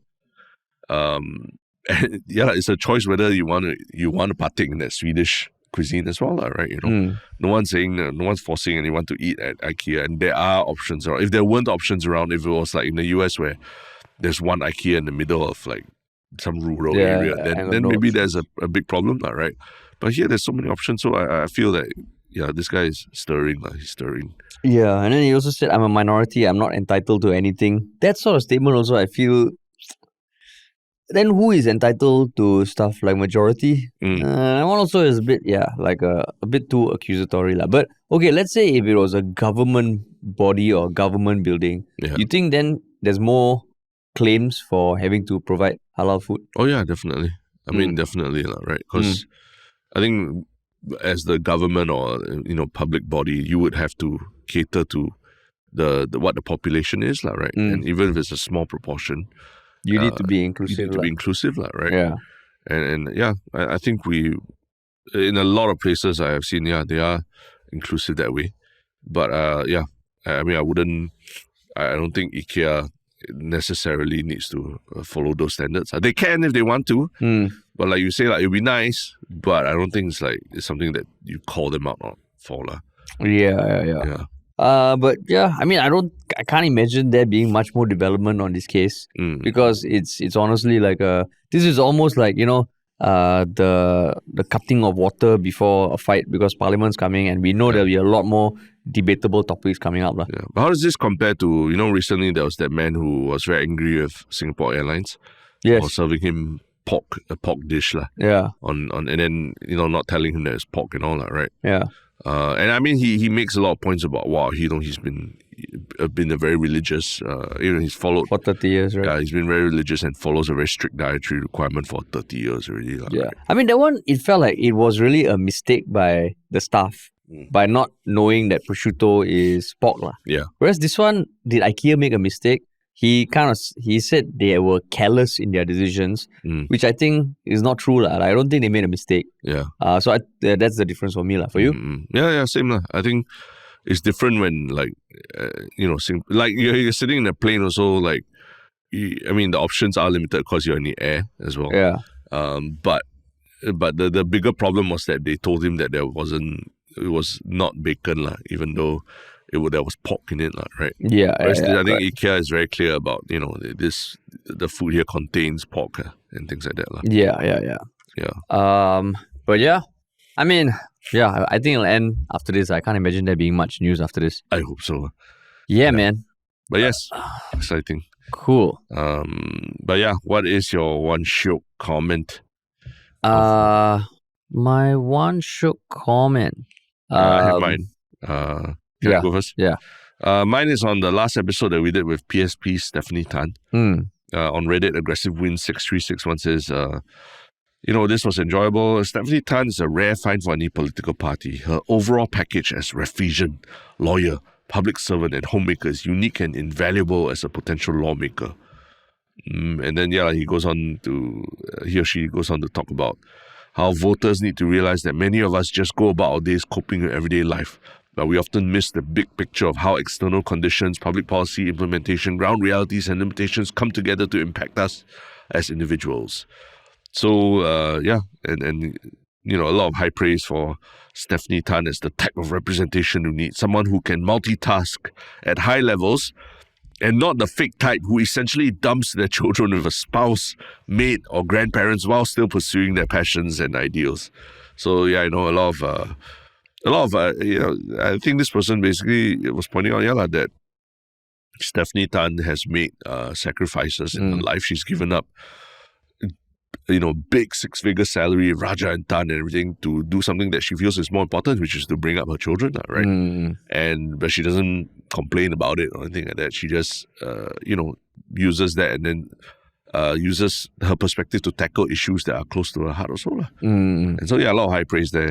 It's a choice whether you want to partake in that Swedish cuisine as well, right? No one's saying, no one's forcing anyone to eat at IKEA, and there are options around. If there weren't options around, if it was like in the US where there's one IKEA in the middle of like some rural area, then maybe there's a big problem, right? But here there's so many options, so I feel that yeah, this guy is stirring. He's stirring. Yeah, and then he also said, I'm a minority, I'm not entitled to anything. That sort of statement also, I feel, then who is entitled to stuff like majority? That one also is a bit, like a bit too accusatory. But okay, let's say if it was a government body or government building, you think then there's more claims for having to provide halal food? Oh yeah, definitely. I mean, definitely, right? Because I think as the government or public body, you would have to cater to the what the population is, right? And even if it's a small proportion, you need to be inclusive. You need to be inclusive, right? Yeah. And I think we, in a lot of places I have seen, they are inclusive that way. But I mean, I don't think IKEA necessarily needs to follow those standards. They can if they want to, but like you say, it'd be nice, but I don't think it's something that you call them out for. Yeah. But I mean, I can't imagine there being much more development on this case because it's honestly like this is almost like the cutting of water before a fight because Parliament's coming and we know there'll be a lot more debatable topics coming up. Yeah. But how does this compare to recently there was that man who was very angry with Singapore Airlines for serving him a pork dish and then not telling him that it's pork and all that, right? Yeah. And I mean, he makes a lot of points about he's been a very religious. He's followed for 30 years, right? Yeah, he's been very religious and follows a very strict dietary requirement for 30 years already. Right? I mean, that one, it felt like it was really a mistake by the staff by not knowing that prosciutto is pork. Yeah. Whereas this one, did IKEA make a mistake? He said they were careless in their decisions, which I think is not true. I don't think they made a mistake. Yeah. So that's the difference for me. For you? Yeah, same. I think it's different when you're sitting in a plane also. I mean, the options are limited because you're in the air as well. Yeah. But the bigger problem was that they told him that it was not bacon even though there was pork in it, right? Yeah. I think IKEA is very clear about the food here contains pork and things like that. Yeah. But I mean, I think it'll end after this. I can't imagine there being much news after this. I hope so. Yeah, man. But yes, exciting. Cool. But what is your one Shiok comment? My one Shiok comment. I have mine. Can I go first? Yeah. Mine is on the last episode that we did with PSP Stephanie Tan. On Reddit, @aggressivewin636 says, this was enjoyable. Stephanie Tan is a rare find for any political party. Her overall package as refugian, lawyer, public servant, and homemaker is unique and invaluable as a potential lawmaker. And then, he or she goes on to talk about how voters need to realize that many of us just go about our days coping with everyday life, but we often miss the big picture of how external conditions, public policy implementation, ground realities, and limitations come together to impact us as individuals. So, and a lot of high praise for Stephanie Tan as the type of representation you need. Someone who can multitask at high levels and not the fake type who essentially dumps their children with a spouse, mate, or grandparents while still pursuing their passions and ideals. So, a lot of I think this person basically was pointing out, that Stephanie Tan has made sacrifices in her life. She's given up, big 6-figure salary, Raja and Tan and everything to do something that she feels is more important, which is to bring up her children, right? But she doesn't complain about it or anything like that. She just, uses that and then uses her perspective to tackle issues that are close to her heart also. And so, a lot of high praise there.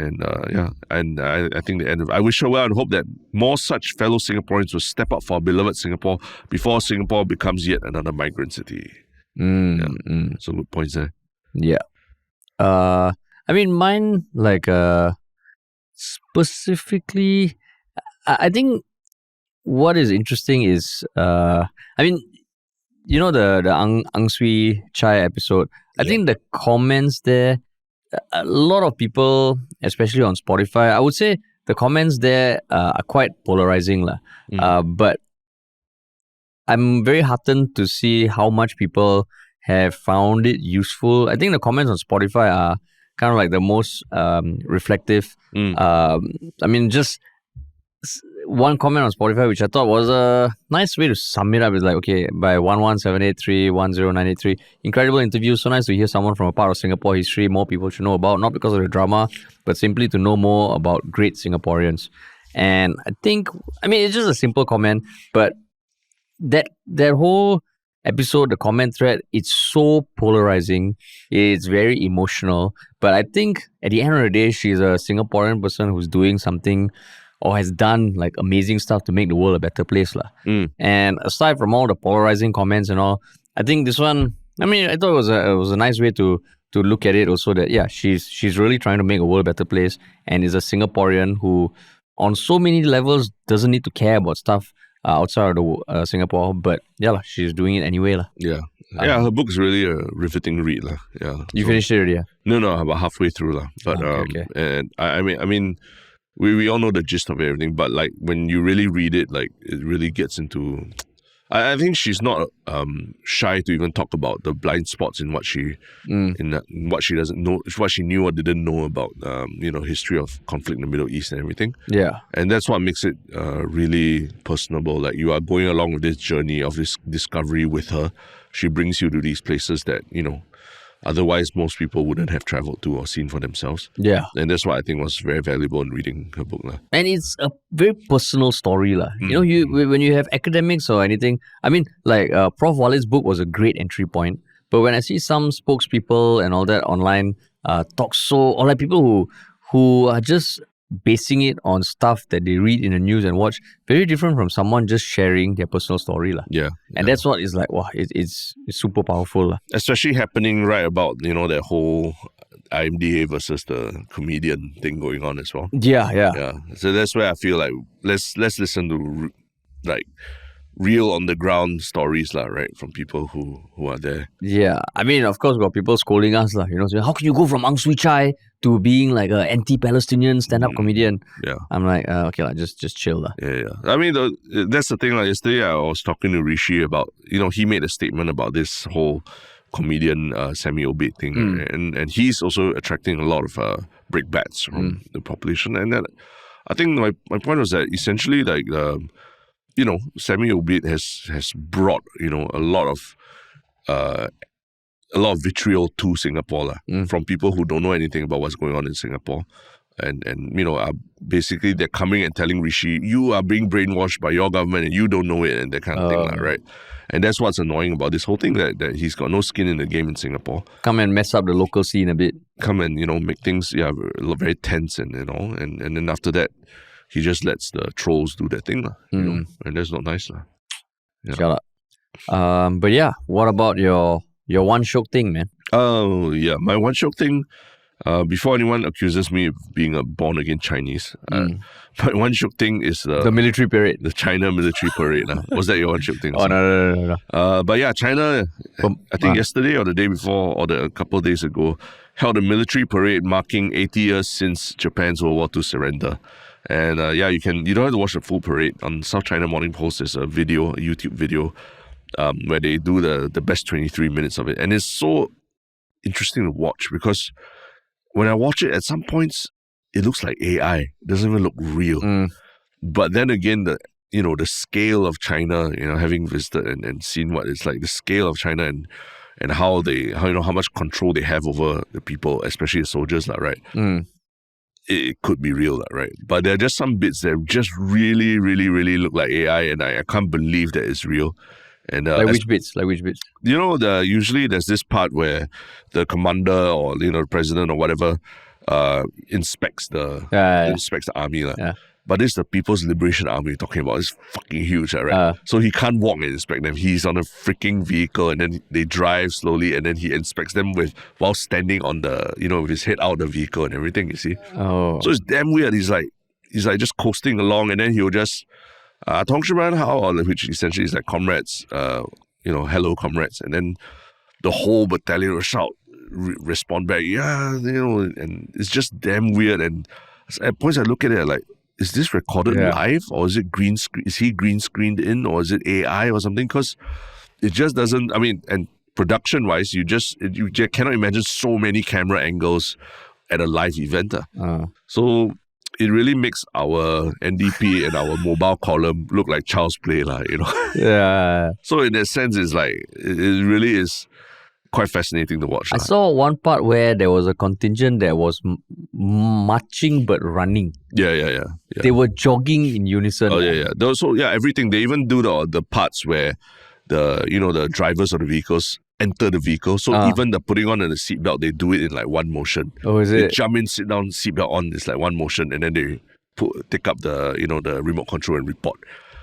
And, I think I wish her well and hope that more such fellow Singaporeans will step up for our beloved Singapore before Singapore becomes yet another migrant city. So good points there. Yeah. I mean, mine, specifically, I think what is interesting is, the 𝗪𝗲 𝗪𝗁 episode, I think the comments there, a lot of people, especially on Spotify, I would say the comments there are quite polarizing. But I'm very heartened to see how much people have found it useful. I think the comments on Spotify are kind of like the most reflective. I mean, just one comment on Spotify, which I thought was a nice way to sum it up, is like, okay, by 117831093, incredible interview. So nice to hear someone from a part of Singapore history more people should know about, not because of the drama, but simply to know more about great Singaporeans. And I think, I mean, it's just a simple comment, but that whole episode, the comment thread, it's so polarizing. It's very emotional. But I think at the end of the day, she's a Singaporean person who's doing something or has done like amazing stuff to make the world a better place. And aside from all the polarizing comments and all, I think this one, I mean, I thought it was a nice way to look at it also, that yeah, she's really trying to make a world a better place, and is a Singaporean who on so many levels doesn't need to care about stuff outside of the Singapore, but yeah, she's doing it anyway. Yeah. Her book is really a riveting read. Yeah. You finished it already? Yeah? No, about halfway through. But okay. And I mean we all know the gist of everything, but like when you really read it, like it really gets into. I think she's not shy to even talk about the blind spots in what she in what she doesn't know, what she knew or didn't know about history of conflict in the Middle East and everything. Yeah, and that's what makes it really personable. Like you are going along with this journey of this discovery with her. She brings you to these places that otherwise most people wouldn't have traveled to or seen for themselves. Yeah. And that's what I think was very valuable in reading her book. And it's a very personal story. When you have academics or anything, I mean, like Prof. Walid's book was a great entry point. But when I see some spokespeople and all that online talk or like people who are just basing it on stuff that they read in the news and watch, very different from someone just sharing their personal story. And that's what is like, wow, it's super powerful. Especially happening right about, that whole 𝗦𝗲𝗍 versus the comedian thing going on as well. Yeah. So that's where I feel like, let's listen to like real on the ground stories, right, from people who are there. Yeah, I mean, of course, got people scolding us, saying, how can you go from 𝗪𝗻 to being like an anti-Palestinian stand-up comedian? Yeah, I'm like, okay, just chill. Yeah. I mean, that's the thing. Yesterday, I was talking to 𝗪𝗲 about, he made a statement about this whole comedian 𝗪𝗲 thing, and he's also attracting a lot of brickbats from the population, and that I think my point was that essentially like. 𝗪𝗲 has brought a lot of vitriol to Singapore from people who don't know anything about what's going on in Singapore, and basically they're coming and telling 𝗪𝗲, you are being brainwashed by your government and you don't know it, and that kind of thing, right? And that's what's annoying about this whole thing, that he's got no skin in the game in Singapore. Come and mess up the local scene a bit. Come and make things very tense and and then after that. He just lets the trolls do their thing, and that's not nice. Yeah. Shut up. But yeah, what about your One Shiok Thing, man? Oh, yeah. My One Shiok Thing, before anyone accuses me of being a born-again Chinese, my One Shiok Thing is the military parade. The China military parade. Was that your One Shiok Thing? Oh, no. But yeah, China, I think yesterday or the day before or a couple of days ago, held a military parade marking 80 years since Japan's World War II surrender. And you don't have to watch the full parade. On South China Morning Post, there's a YouTube video, where they do the best 23 minutes of it. And it's so interesting to watch because when I watch it, at some points, it looks like AI. It doesn't even look real. But then again, the scale of China, having visited and seen what it's like, the scale of China and how much control they have over the people, especially the soldiers, right? It could be real, right? But there are just some bits that just really, really, really look like AI, and I can't believe that it's real. And which bits? Usually there's this part where the commander or the president or whatever inspects the army, But this is the People's Liberation Army we're talking about. It's fucking huge, right? So he can't walk and inspect them. He's on a freaking vehicle, and then they drive slowly, and then he inspects them while standing on the, with his head out of the vehicle and everything, you see? Oh. So it's damn weird. He's like just coasting along, and then he'll just, 𝗪𝗲 𝗪𝗲, which essentially is like comrades, hello comrades. And then the whole battalion will shout, respond back, and it's just damn weird. And at points I look at it like, is this recorded live, or is it green screen? Is he green screened in, or is it AI or something? Because it just doesn't. I mean, and production-wise, you cannot imagine so many camera angles at a live event. So it really makes our NDP and our mobile column look like child's play, you know. Yeah. So in that sense, it's like it really is quite fascinating to watch. I saw one part where there was a contingent that was marching but running. Yeah. They were jogging in unison. Oh yeah. So everything. They even do the parts where the drivers of the vehicles enter the vehicle. So even the putting on the seatbelt, they do it in like one motion. Oh, is it? They jump in, sit down, seatbelt on. It's like one motion, and then they take up the remote control and report.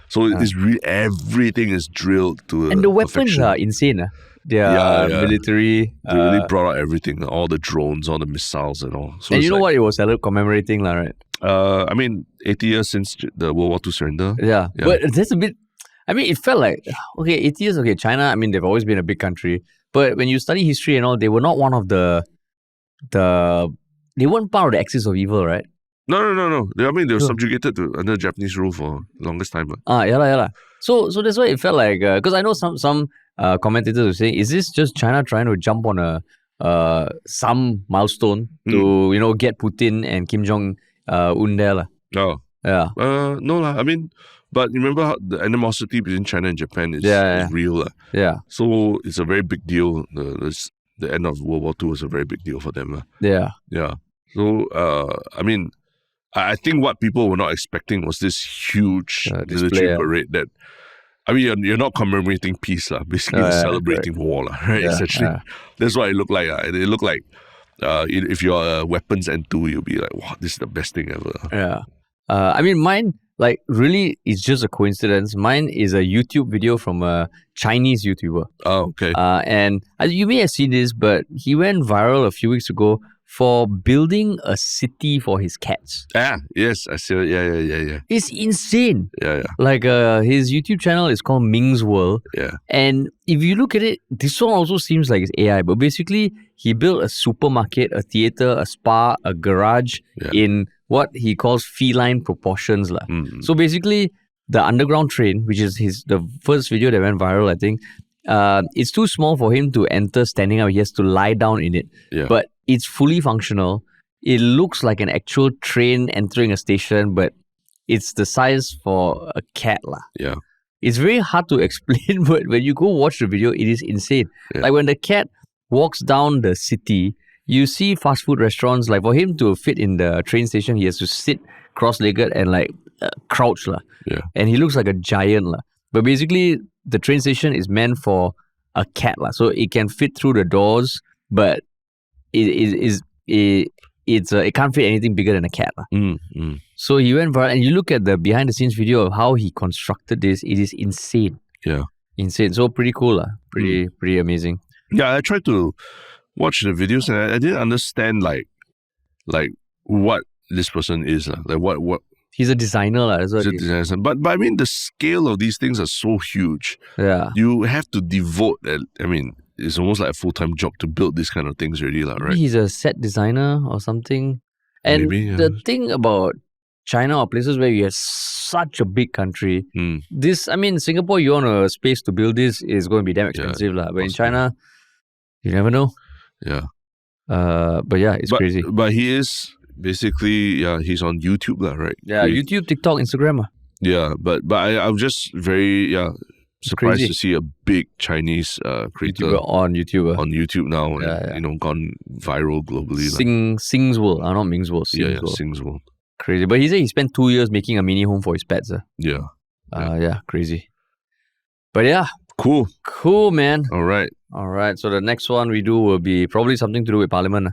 So it's everything is drilled to and the weapons perfection. are insane. They are military. They really brought out everything, all the drones, all the missiles, and all. So and you know what it was commemorating, right? 80 years since the World War II surrender. Yeah, but that's a bit. I mean, it felt like, 80 years, China, I mean, they've always been a big country. But when you study history and all, they were not one of they weren't part of the axis of evil, right? No. I mean, they were subjugated under Japanese rule for the longest time. Yeah. So that's why it felt like, because I know some commentators were saying, is this just China trying to jump on some milestone to, get Putin and Kim Jong-un there? Oh. Yeah. No, I mean, but remember how the animosity between China and Japan is real. Yeah. So it's a very big deal. The end of World War II was a very big deal for them. Yeah. So, I mean, I think what people were not expecting was this huge military parade that, I mean, you're not commemorating peace, basically you're celebrating war, right? Essentially. That's what it looked like. It looked like if you're a weapons N2, you'll be like, wow, this is the best thing ever. Yeah. I mean, mine, really, it's just a coincidence. Mine is a YouTube video from a Chinese YouTuber. Oh, okay. And you may have seen this, but he went viral a few weeks ago for building a city for his cats. Yes, I see it. Yeah. It's insane. Yeah. Like his YouTube channel is called Ming's World. Yeah. And if you look at it, this one also seems like it's AI, but basically he built a supermarket, a theater, a spa, a garage in what he calls feline proportions. So basically, the underground train, which is the first video that went viral, I think, it's too small for him to enter standing up. He has to lie down in it. Yeah. But it's fully functional. It looks like an actual train entering a station, but it's the size for a cat. Yeah. It's very hard to explain, but when you go watch the video, it is insane. Yeah. Like when the cat walks down the city, you see fast food restaurants, like for him to fit in the train station, he has to sit cross-legged and crouch. Yeah. And he looks like a giant. But basically, the train station is meant for a cat. So it can fit through the doors, but it can't fit anything bigger than a cat. So he went viral, and you look at the behind-the-scenes video of how he constructed this, it is insane. Yeah. Insane. So pretty cool. Pretty amazing. Yeah, I tried to watch the videos and I didn't understand like what this person is. Like what he's a designer. He's a designer. But I mean the scale of these things are so huge. Yeah. You have to devote it's almost like a full-time job to build these kind of things already, right? Maybe he's a set designer or something. And the thing about China or places where you have such a big country, Singapore, you want a space to build this is going to be damn expensive. But in China, you never know. Yeah. But it's crazy. But he is basically, he's on YouTube, right? Yeah, YouTube, TikTok, Instagram. Yeah, but I'm just very, surprised to see a big Chinese creator YouTuber on YouTube now and gone viral globally. Sing's World, not Ming's World. Sing's World. Crazy. But he said he spent 2 years making a mini home for his pets. Yeah. Crazy. But cool, man. All right. So the next one we do will be probably something to do with Parliament.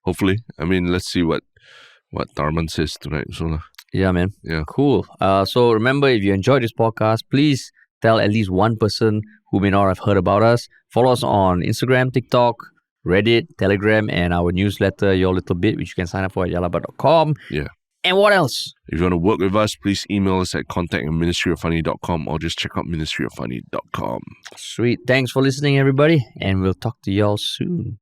Hopefully. I mean, let's see what Tharman says tonight. So, yeah, man. Yeah. Cool. So remember, if you enjoyed this podcast, please tell at least one person who may not have heard about us. Follow us on Instagram, TikTok, Reddit, Telegram, and our newsletter, Your Little Bit, which you can sign up for at 𝗀𝗲𝗏.com. Yeah. And what else? If you want to work with us, please email us at contact@ministryoffunny.com or just check out ministryoffunny.com. Sweet. Thanks for listening, everybody, and we'll talk to y'all soon.